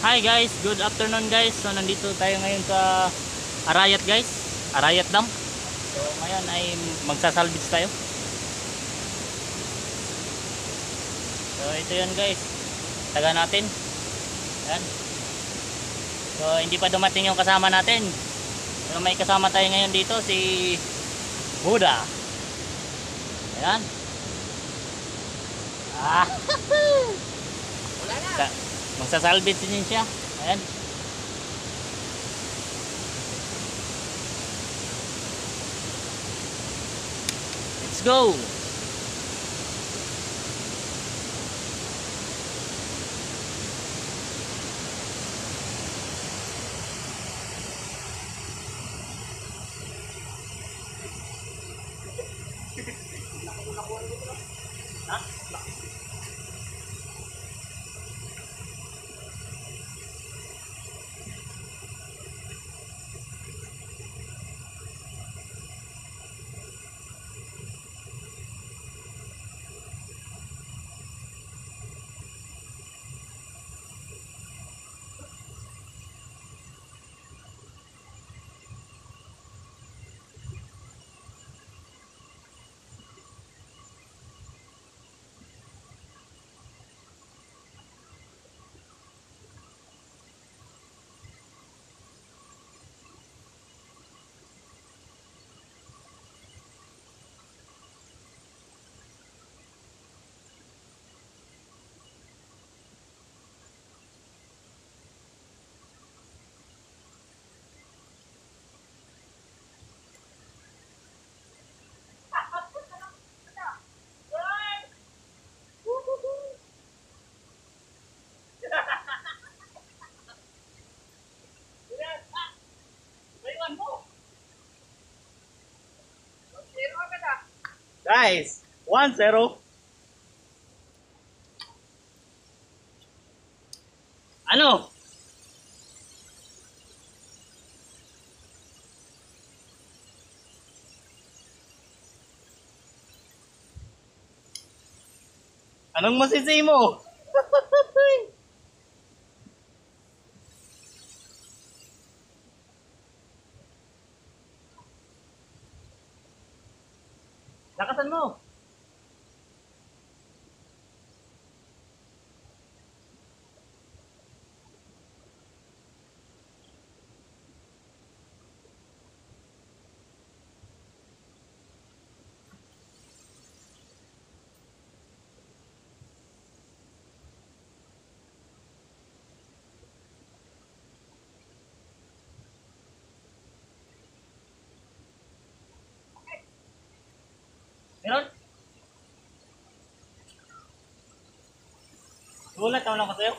Hi guys, good afternoon guys. So nandito tayo ngayon sa Arayat guys, Arayat Dam. So ngayon ay magsasalvage tayo. So ito yun guys, taga natin. Yan. So hindi pa dumating yung kasama natin. Pero may kasama tayo ngayon dito, si Buddha. Ayan. Ah. Wala na. Magsasalvage din siya. Ayan. Let's go. Guys, 1-0. Ano? Anong masisi mo? Lakasan mo. Meron? Gulat naman ako sa'yo.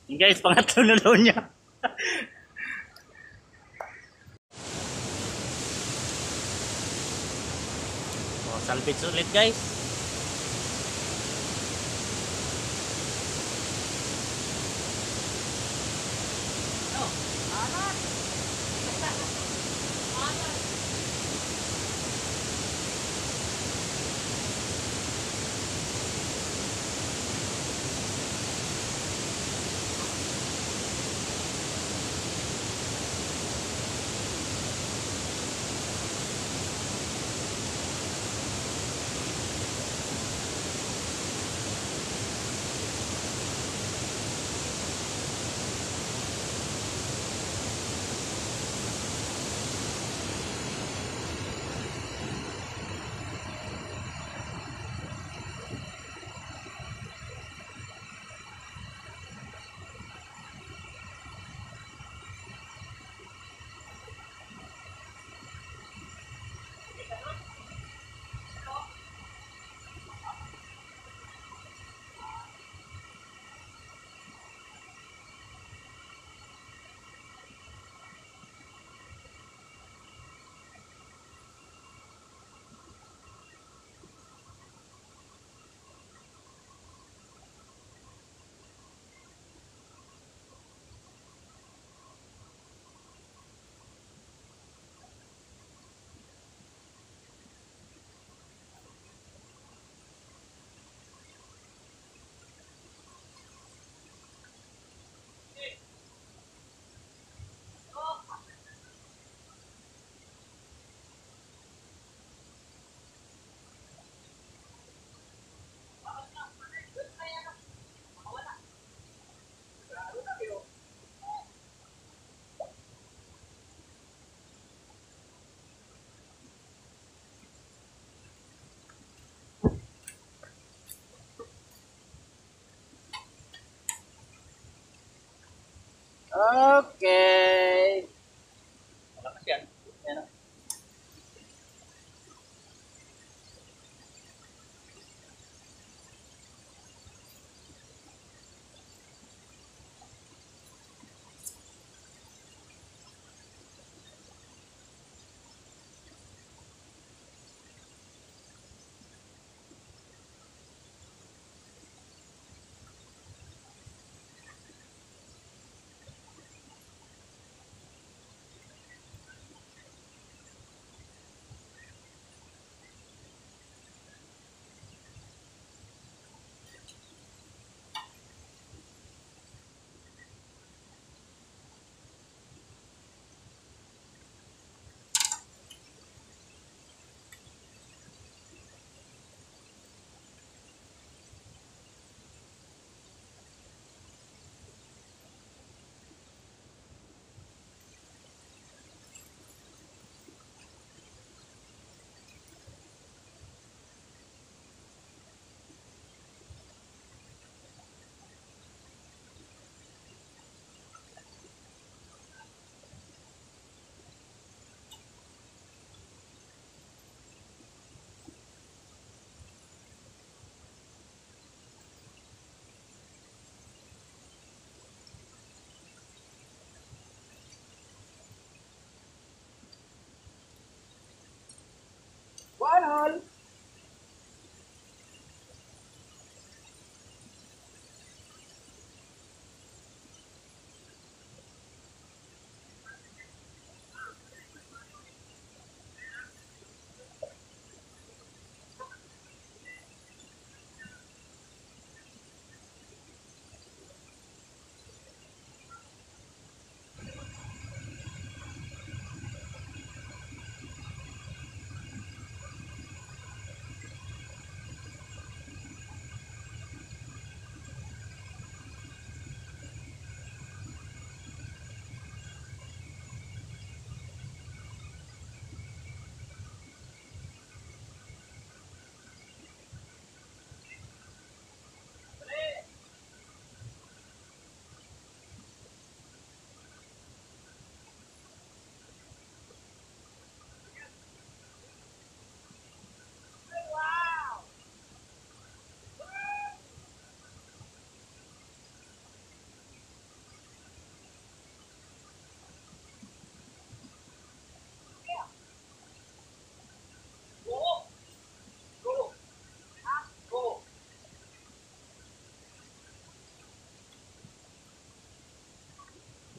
Yung guys, pangatlo na loan niya. Oh, salvage ulit guys. Okay. Malakas yan. Yan, oh. One all.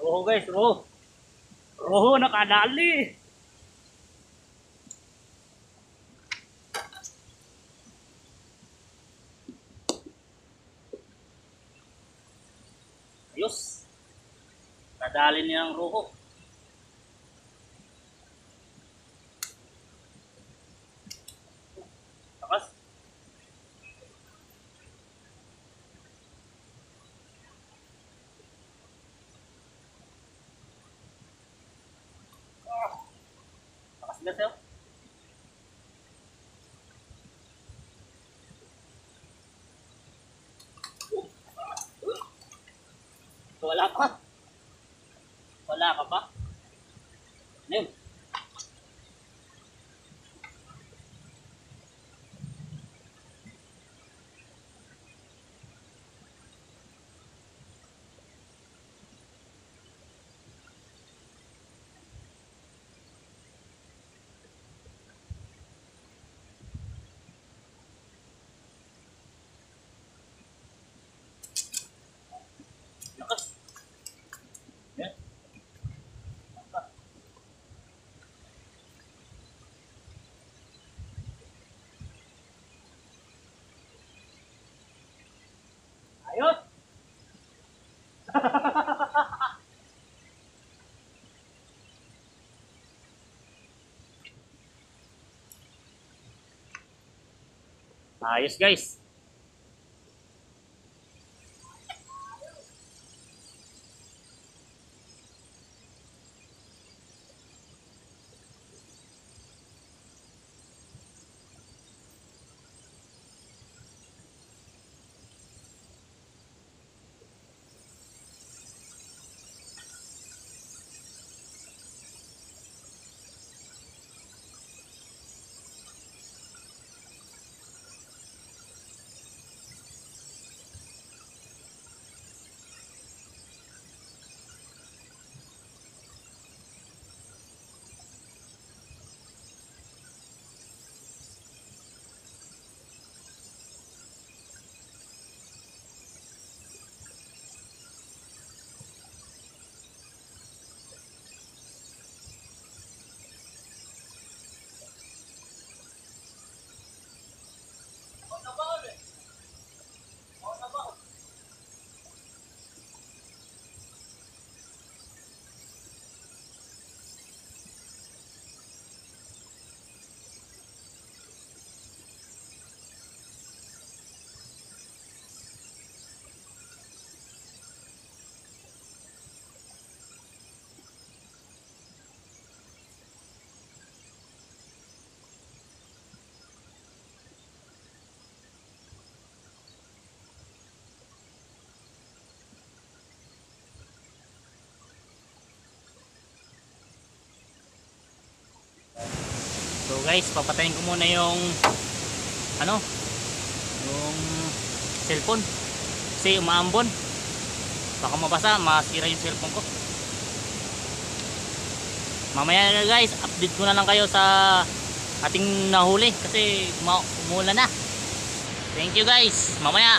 Roho guys, roho. Roho nakadali. Ayos. Nadali niya ang roho. Takas. Takas guys yun. Wala pa. Wala ka pa. Ano yun? Lakas. Yan. Ayos. Ayos guys. guys, papatayin ko muna yung ano, yung cellphone kasi umaambon, baka mabasa, masira yung cellphone ko. Mamaya na guys, update ko na lang kayo sa ating nahuli kasi umulan na. Thank you guys, mamaya.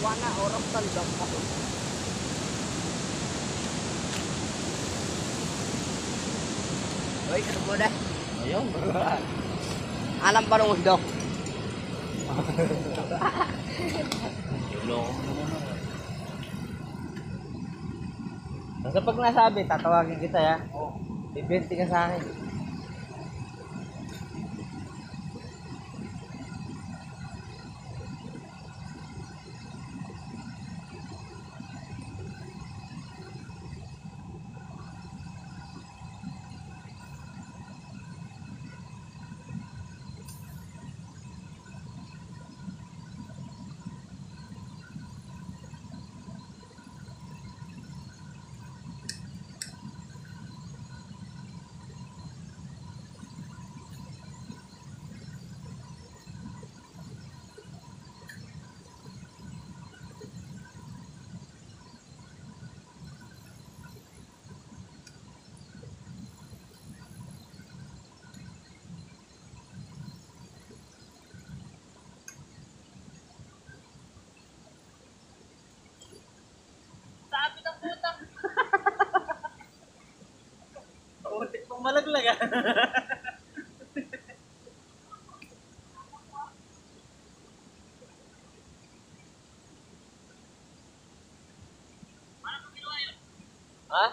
Wana orang tandang ako. Oy, ano mo na? Ayun. Alam pa nung usdok. Basta pag nasabi, tatawagin kita ya. Bibenti ka sa akin. Utik pang malaglag ah. Ha?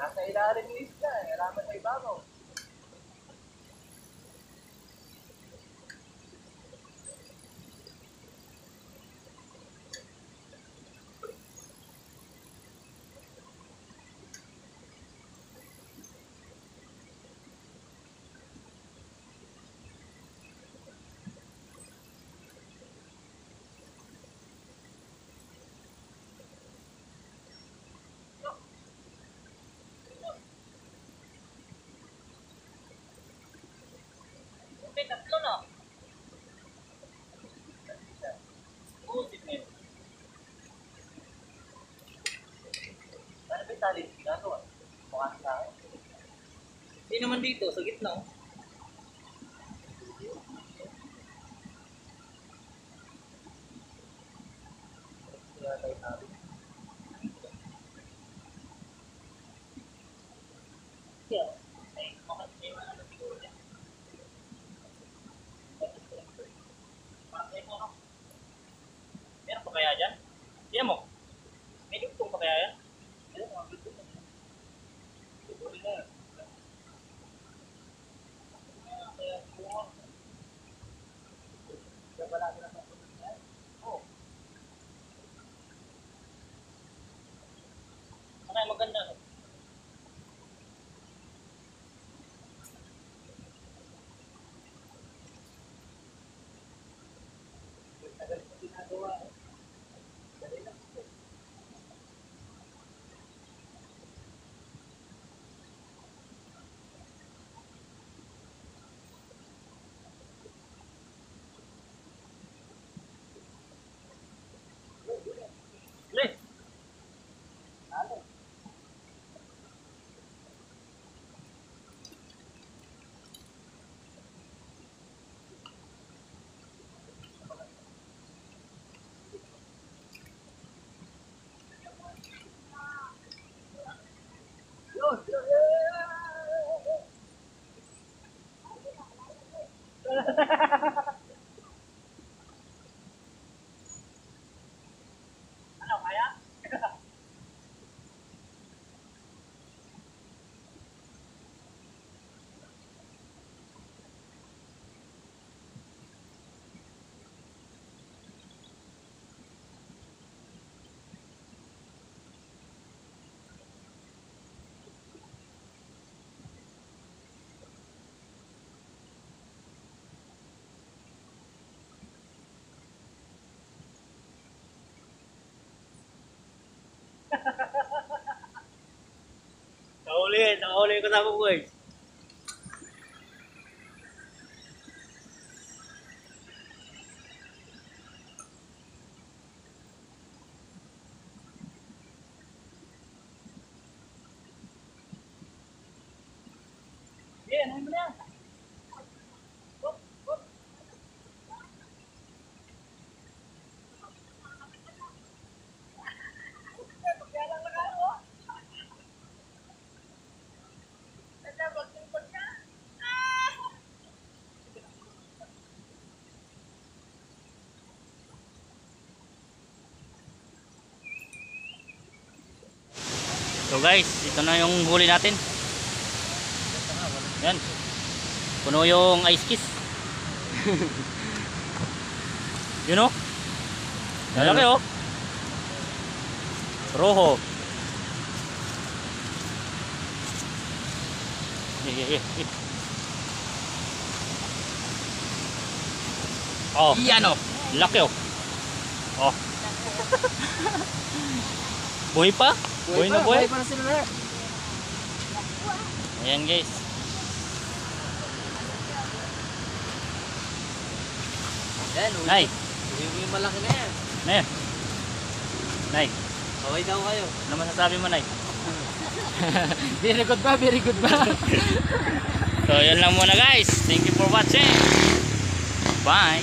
Nasa ilalim ng isla eh. Alaman sa ibabaw. Okay, tatlo na. Oo, sige. Ano ba yung tali? Ginagawa? Mukha sa akin. Hindi naman dito, sa gitna. Oh. Kaya tayo sabi. Yeah. Ay, makasiya na lang siguro niya. Makasiya mo ako. Meron pa kaya dyan? Yan mo. May dugtong pa kaya yan? Meron mga dugtong. Siguro na. Kaya siguro. Kaya wala ka na sa yan. Oo. na maganda. Le. Ano kaya? Nakahuli yung kasama ko eh. Yeah, ano mo na? So guys, ito na yung huli natin. Yan. Puno yung ice kiss. Yun o. Lalaki o. Rojo. Oh. Yan o. Laki o. Oh. Buhay pa? Buhay na buhay? Buhay pa na sila na. Ayan guys. Yan, Nay. yung malaki na yan. Nay. Nay. Okay daw kayo. Ano masasabi mo, Nay? Very good ba? Very good ba? So, yun lang muna guys. Thank you for watching. Bye.